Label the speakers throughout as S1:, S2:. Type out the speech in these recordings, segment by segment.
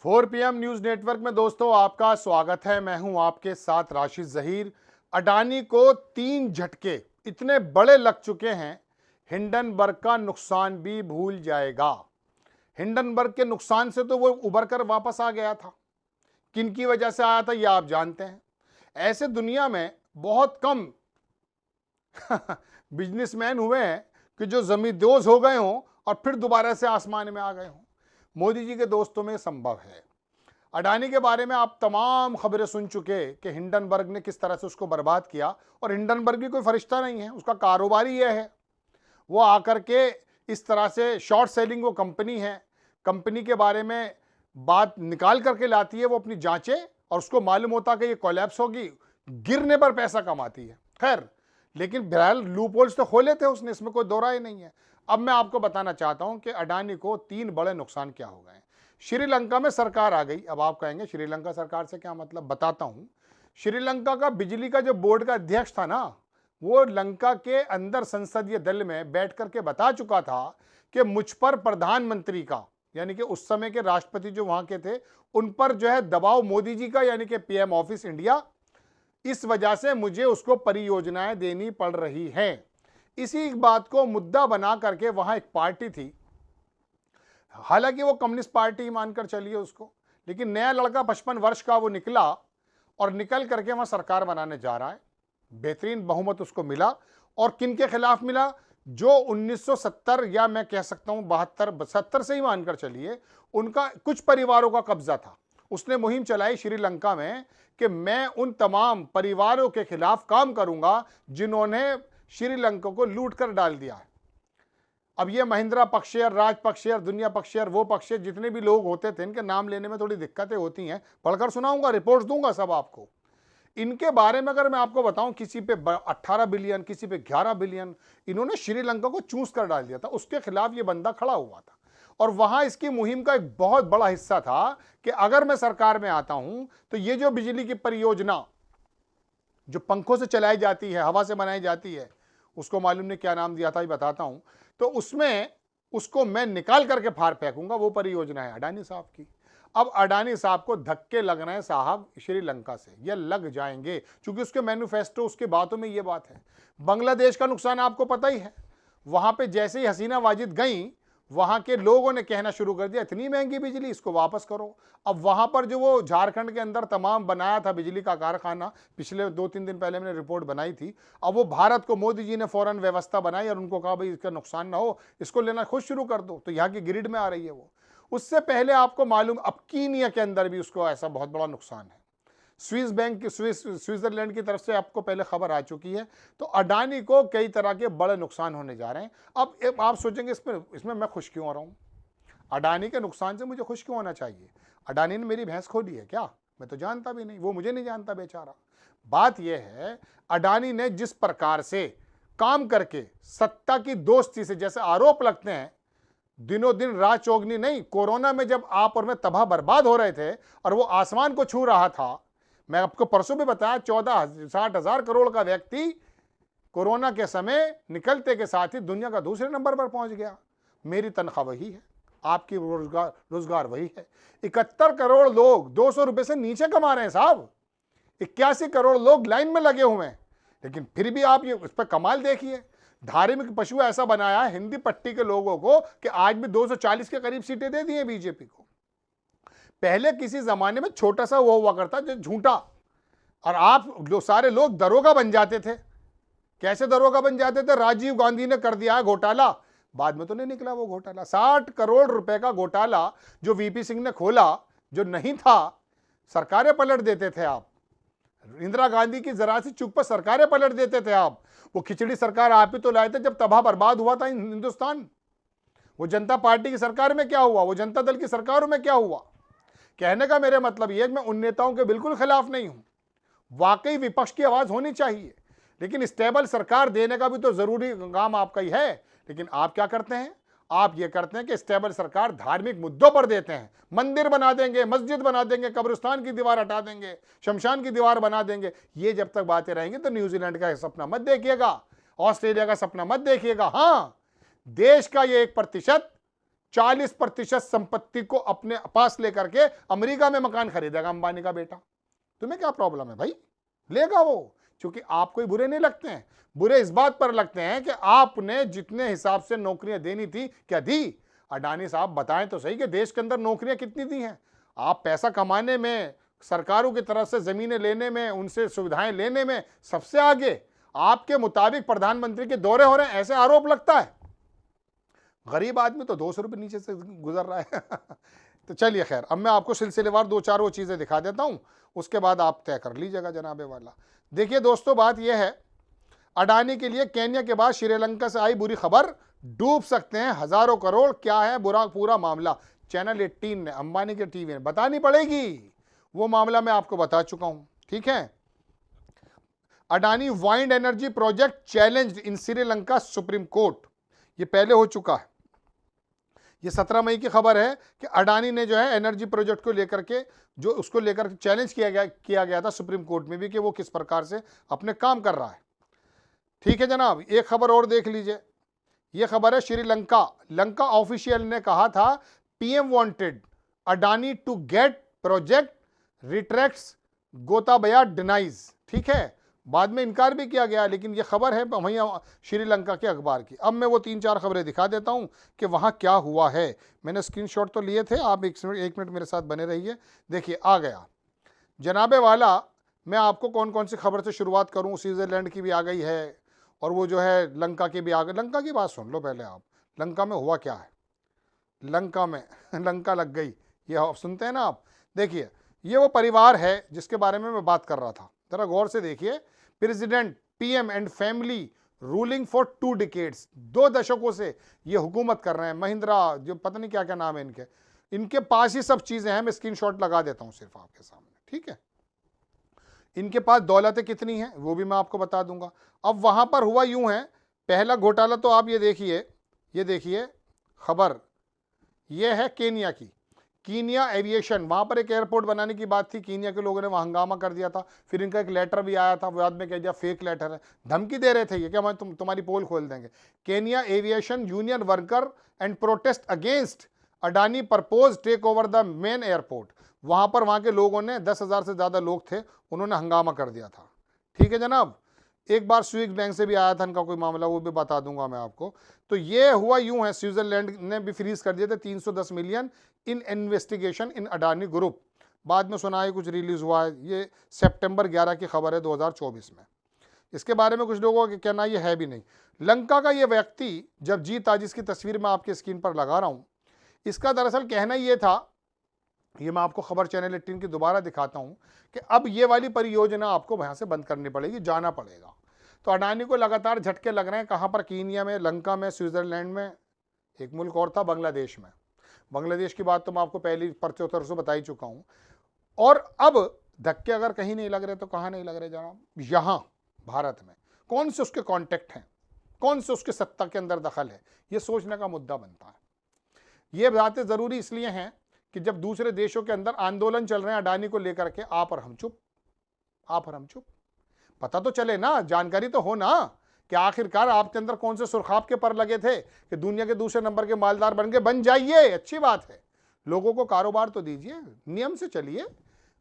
S1: 4 PM news network में दोस्तों आपका स्वागत है। मैं हूं आपके साथ राशिद जहीर। अडानी को 3 झटके इतने बड़े लग चुके हैं, हिंडनबर्ग का नुकसान भी भूल जाएगा। हिंडनबर्ग के नुकसान से तो वो उबर कर वापस आ गया था। किन की वजह से आया था ये आप जानते हैं। ऐसे दुनिया में बहुत कम बिजनेसमैन हुए हैं कि जो जमींदोज हो गए हों और फिर दोबारा से आसमान में आ गए हों। मोदी जी के दोस्तों में संभव है। अडानी के बारे में आप तमाम खबरें सुन चुके कि हिंडनबर्ग ने किस तरह से उसको बर्बाद किया। और हिंडनबर्ग भी कोई फरिश्ता नहीं है, उसका कारोबार ही यह है। वो आकर के इस तरह से शॉर्ट सेलिंग वो कंपनी है, कंपनी के बारे में बात निकाल करके लाती है, वो अपनी जांचे और उसको मालूम होता कि ये कोलैप्स होगी, गिरने पर पैसा कमाती है। खैर, लेकिन बहरहाल लूप होल्स तो खोले थे उसने, इसमें कोई दो राय नहीं है। अब मैं आपको बताना चाहता हूं कि अडानी को 3 बड़े नुकसान क्या हो गए। श्रीलंका में सरकार आ गई। अब आप कहेंगे श्रीलंका सरकार से क्या मतलब, बताता हूं। श्रीलंका का बिजली का जो बोर्ड का अध्यक्ष था ना, वो लंका के अंदर संसदीय दल में बैठ करके बता चुका था कि मुझ पर प्रधानमंत्री का, यानी कि उस समय के राष्ट्रपति जो वहां के थे, उन पर जो है दबाव मोदी जी का, यानी कि पीएम ऑफिस इंडिया, इस वजह से मुझे उसको परियोजनाएं देनी पड़ रही हैं। इसी बात को मुद्दा बना करके वहां एक पार्टी थी, हालांकि वो कम्युनिस्ट पार्टी मानकर चलिए उसको, लेकिन नया लड़का 55 वर्ष का वो निकला और निकल करके वहां सरकार बनाने जा रहा है। बेहतरीन बहुमत उसको मिला। और किन के खिलाफ मिला? जो 1970 या मैं कह सकता हूं 72-70 से ही मानकर चलिए, उनका कुछ परिवारों का कब्जा था। उसने मुहिम चलाई श्रीलंका में कि मैं उन तमाम परिवारों के खिलाफ काम करूंगा जिन्होंने श्रीलंका को लूट कर डाल दिया है। अब ये महिंद्रा पक्षेर, राज पक्षेर, दुनिया पक्षेर, वो पक्षेर, जितने भी लोग होते थे, इनके नाम लेने में थोड़ी दिक्कतें होती हैं, पढ़कर सुनाऊंगा, रिपोर्ट दूंगा सब आपको। इनके बारे में अगर मैं आपको बताऊं, किसी पे 18 बिलियन, किसी पे 11 बिलियन, इन्होंने श्रीलंका को चूस कर डाल दिया था। उसके खिलाफ ये बंदा खड़ा हुआ था और वहां इसकी मुहिम का एक बहुत बड़ा हिस्सा था कि अगर मैं सरकार में आता हूं तो ये जो बिजली की परियोजना जो पंखों से चलाई जाती है, हवा से बनाई जाती है, उसको मालूम नहीं क्या नाम दिया था, ये बताता हूं, तो उसमें उसको मैं निकाल करके फाड़ फेंकूंगा। वो परियोजना है अडानी साहब की। अब अडानी साहब को धक्के लग रहे हैं साहब श्रीलंका से, ये लग जाएंगे, क्योंकि उसके मैन्युफेस्टो, उसके बातों में ये बात है। बांग्लादेश का नुकसान आपको पता ही है। वहां पे जैसे ही हसीना वाजिद गई, वहां के लोगों ने कहना शुरू कर दिया, इतनी महंगी बिजली, इसको वापस करो। अब वहां पर जो वो झारखंड के अंदर तमाम बनाया था बिजली का कारखाना, पिछले 2-3 दिन पहले मैंने रिपोर्ट बनाई थी, अब वो भारत को मोदी जी ने फौरन व्यवस्था बनाई और उनको कहा भाई इसका नुकसान ना हो, इसको लेना खुद शुरू कर दो, तो यहाँ की ग्रिड में आ रही है वो। उससे पहले आपको मालूम, अब कीनिया के अंदर भी उसको ऐसा बहुत बड़ा नुकसान है। स्विस बैंक, स्विट्जरलैंड की तरफ से आपको पहले खबर आ चुकी है। तो अडानी को कई तरह के बड़े नुकसान होने जा रहे हैं। अब आप सोचेंगे इसमें मैं खुश क्यों हो रहा हूं? अडानी के नुकसान से मुझे खुश क्यों होना चाहिए? अडानी ने मेरी भैंस खो दी है क्या? मैं तो जानता भी नहीं, वो मुझे नहीं जानता बेचारा। बात यह है, अडानी ने जिस प्रकार से काम करके सत्ता की दोस्ती से, जैसे आरोप लगते हैं, दिनों दिन रात चौगनी नहीं, कोरोना में जब आप और मैं तबाह बर्बाद हो रहे थे और वो आसमान को छू रहा था, मैं आपको परसों भी बताया, 60,000 करोड़ का व्यक्ति कोरोना के समय निकलते के साथ ही दुनिया का दूसरे नंबर पर पहुंच गया। मेरी तनख्वाह वही है, आपकी रोजगार वही है। 71 करोड़ लोग 200 रुपए से नीचे कमा रहे हैं साहब। 81 करोड़ लोग लाइन में लगे हुए हैं, लेकिन फिर भी आप ये उस पर कमाल देखिए। धार्मिक पशु ऐसा बनाया हिंदी पट्टी के लोगों को कि आज भी 240 के करीब सीटें दे दी हैं बीजेपी को। पहले किसी जमाने में छोटा सा वो हुआ करता जो झूठा, और आप सारे लोग दरोगा बन जाते थे। कैसे दरोगा बन जाते थे? राजीव गांधी ने कर दिया है घोटाला, बाद में तो नहीं निकला वो घोटाला। 60 करोड़ रुपए का घोटाला जो वीपी सिंह ने खोला, जो नहीं था, सरकारें पलट देते थे आप। इंदिरा गांधी की जरा सी चूक पर सरकारें पलट देते थे आप। वो खिचड़ी सरकार आप ही तो लाए थे जब तबाह बर्बाद हुआ था हिंदुस्तान। वो जनता पार्टी की सरकार में क्या हुआ? वो जनता दल की सरकारों में क्या हुआ? कहने का मेरे मतलब यह है कि मैं उन नेताओं के बिल्कुल खिलाफ नहीं हूं। वाकई विपक्ष की आवाज होनी चाहिए, लेकिन स्टेबल सरकार देने का भी तो जरूरी काम आपका ही है। लेकिन आप क्या करते हैं? आप ये करते हैं कि स्टेबल सरकार धार्मिक मुद्दों पर देते हैं। मंदिर बना देंगे, मस्जिद बना देंगे, कब्रिस्तान की दीवार हटा देंगे, शमशान की दीवार बना देंगे। ये जब तक बातें रहेंगी तो न्यूजीलैंड का सपना मत देखिएगा, ऑस्ट्रेलिया का सपना मत देखिएगा। हाँ, देश का ये 1% 40% संपत्ति को अपने पास लेकर के अमेरिका में मकान खरीदेगा अंबानी का बेटा। तुम्हें क्या प्रॉब्लम है भाई? लेगा वो, क्योंकि आप कोई बुरे नहीं लगते हैं। बुरे इस बात पर लगते हैं कि आपने जितने हिसाब से नौकरियां देनी थी क्या दी? अडानी साहब बताएं तो सही कि देश के अंदर नौकरियां कितनी दी हैं? आप पैसा कमाने में, सरकारों की तरफ से जमीनें लेने में, उनसे सुविधाएं लेने में सबसे आगे। आपके मुताबिक प्रधानमंत्री के दौरे हो रहे हैं, ऐसे आरोप लगता है। गरीब आदमी तो 200 रुपये नीचे से गुजर रहा है। तो चलिए खैर, अब मैं आपको सिलसिलेवार 2-4 वो चीज़ें दिखा देता हूं, उसके बाद आप तय कर लीजिएगा जनाबे वाला। देखिए दोस्तों, बात यह है, अडानी के लिए केन्या के बाद श्रीलंका से आई बुरी खबर, डूब सकते हैं हजारों करोड़। क्या है बुरा पूरा मामला? चैनल 18 ने, अंबानी के टीवी ने बतानी पड़ेगी, वो मामला मैं आपको बता चुका हूं। ठीक है, Adani wind energy project challenged in Sri Lanka supreme court, ये पहले हो चुका है। ये 17 मई की खबर है कि अडानी ने जो है एनर्जी प्रोजेक्ट को लेकर के, जो उसको लेकर चैलेंज किया गया था सुप्रीम कोर्ट में भी कि वो किस प्रकार से अपने काम कर रहा है। ठीक है जनाब, एक खबर और देख लीजिए। ये खबर है श्रीलंका, लंका ऑफिशियल ने कहा था PM wanted Adani to get project retracts, Gotabaya denies. ठीक है, बाद में इनकार भी किया गया, लेकिन ये खबर है वहीं श्रीलंका के अखबार की। अब मैं वो 3-4 खबरें दिखा देता हूं कि वहां क्या हुआ है। मैंने स्क्रीनशॉट तो लिए थे, आप एक मिनट मेरे साथ बने रहिए। देखिए आ गया जनाबे वाला। मैं आपको कौन कौन सी खबर से शुरुआत करूं? स्विट्जरलैंड की भी आ गई है और वो जो है लंका की भी आ गई। लंका की बात सुन लो पहले आप, लंका में हुआ क्या है। लंका में लंका लग गई, ये आप सुनते हैं ना आप। देखिए ये वो परिवार है जिसके बारे में मैं बात कर रहा था, जरा गौर से देखिए। President, PM and family ruling for 2 decades, 2 दशकों से ये हुकूमत कर रहे हैं। महिंद्रा, जो पता नहीं क्या क्या नाम है इनके पास ही सब चीजें हैं। मैं स्क्रीनशॉट लगा देता हूं सिर्फ आपके सामने। ठीक है, इनके पास दौलतें कितनी हैं वो भी मैं आपको बता दूंगा। अब वहां पर हुआ यूं है, पहला घोटाला तो आप ये देखिए खबर, ये है केनिया की। कीनिया एविएशन, वहां पर एक एयरपोर्ट बनाने की बात थी, कीनिया के लोगों ने वहां हंगामा कर दिया था। फिर इनका एक लेटर भी आया था, बाद में कह दिया फेक लेटर है, धमकी दे रहे थे ये कि हम तुम्हारी पोल खोल देंगे। Kenya aviation union worker and protest against Adani propose take over the main airport. वहां पर वहां के लोगों ने, 10,000 से ज्यादा लोग थे, उन्होंने हंगामा कर दिया था। ठीक है जनाब, एक बार स्विस बैंक से भी आया था इनका कोई मामला, वो भी बता दूंगा मैं आपको। तो ये हुआ यूं है, स्विट्जरलैंड ने भी फ्रीज कर दिए थे 310 million in investigation in Adani group. बाद में सुना है कुछ रिलीज हुआ है, ये सितंबर 11 की खबर है 2024 में। इसके बारे में कुछ लोगों का कहना ये है भी नहीं। लंका का ये व्यक्ति जब जीत, आज इसकी तस्वीर मैं आपकी स्क्रीन पर लगा रहा हूं, इसका दरअसल कहना ये था, ये मैं आपको खबर चैनल 18 की दोबारा दिखाता हूं, कि अब ये वाली परियोजना आपको वहां से बंद करनी पड़ेगी, जाना पड़ेगा। तो अडानी को लगातार झटके लग रहे हैं। कहां पर? कीनिया में, लंका में, स्विट्जरलैंड में, एक मुल्क और था बांग्लादेश में। बांग्लादेश की बात तो मैं आपको पहली परचौतर से बता ही चुका हूं। और अब धक्के अगर कहीं नहीं लग रहे तो कहां नहीं लग रहे जनाब? यहां भारत में। कौन से उसके कॉन्टेक्ट हैं, कौन से उसके सत्ता के अंदर दखल है, यह सोचने का मुद्दा बनता है। ये बातें जरूरी इसलिए हैं कि जब दूसरे देशों के अंदर आंदोलन चल रहे हैं अडानी को लेकर के, आप और हम चुप, आप और हम चुप। पता तो चले ना, जानकारी तो हो ना कि आखिरकार आपके अंदर कौन से सुरखाब के पर लगे थे कि दुनिया के दूसरे नंबर के मालदार बन जाइए। अच्छी बात है, लोगों को कारोबार तो दीजिए, नियम से चलिए।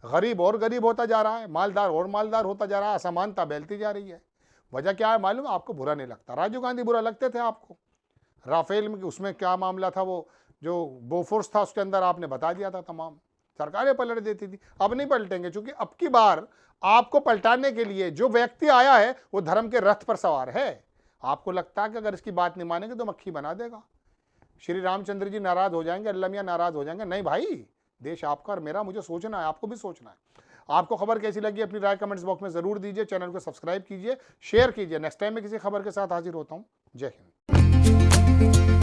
S1: गरीब और गरीब होता जा रहा है, मालदार और मालदार होता जा रहा है, असमानता फैलती जा रही है। वजह क्या है मालूम? आपको बुरा नहीं लगता। राजीव गांधी बुरा लगते थे आपको, राफेल में उसमें क्या मामला था, वो जो बोफोर्स था उसके अंदर आपने बता दिया था, तमाम सरकारें पलट देती थी। अब नहीं पलटेंगे, क्योंकि अब की बार आपको पलटाने के लिए जो व्यक्ति आया है वो धर्म के रथ पर सवार है। आपको लगता है कि अगर इसकी बात नहीं मानेंगे तो मक्खी बना देगा, श्री रामचंद्र जी नाराज हो जाएंगे, अल्लाह मियां नाराज हो जाएंगे। नहीं भाई, देश आपका और मेरा, मुझे सोचना है, आपको भी सोचना है। आपको खबर कैसी लगी अपनी राय कमेंट्स बॉक्स में जरूर दीजिए। चैनल को सब्सक्राइब कीजिए, शेयर कीजिए। नेक्स्ट टाइम मैं किसी खबर के साथ हाजिर होता हूं। जय हिंद।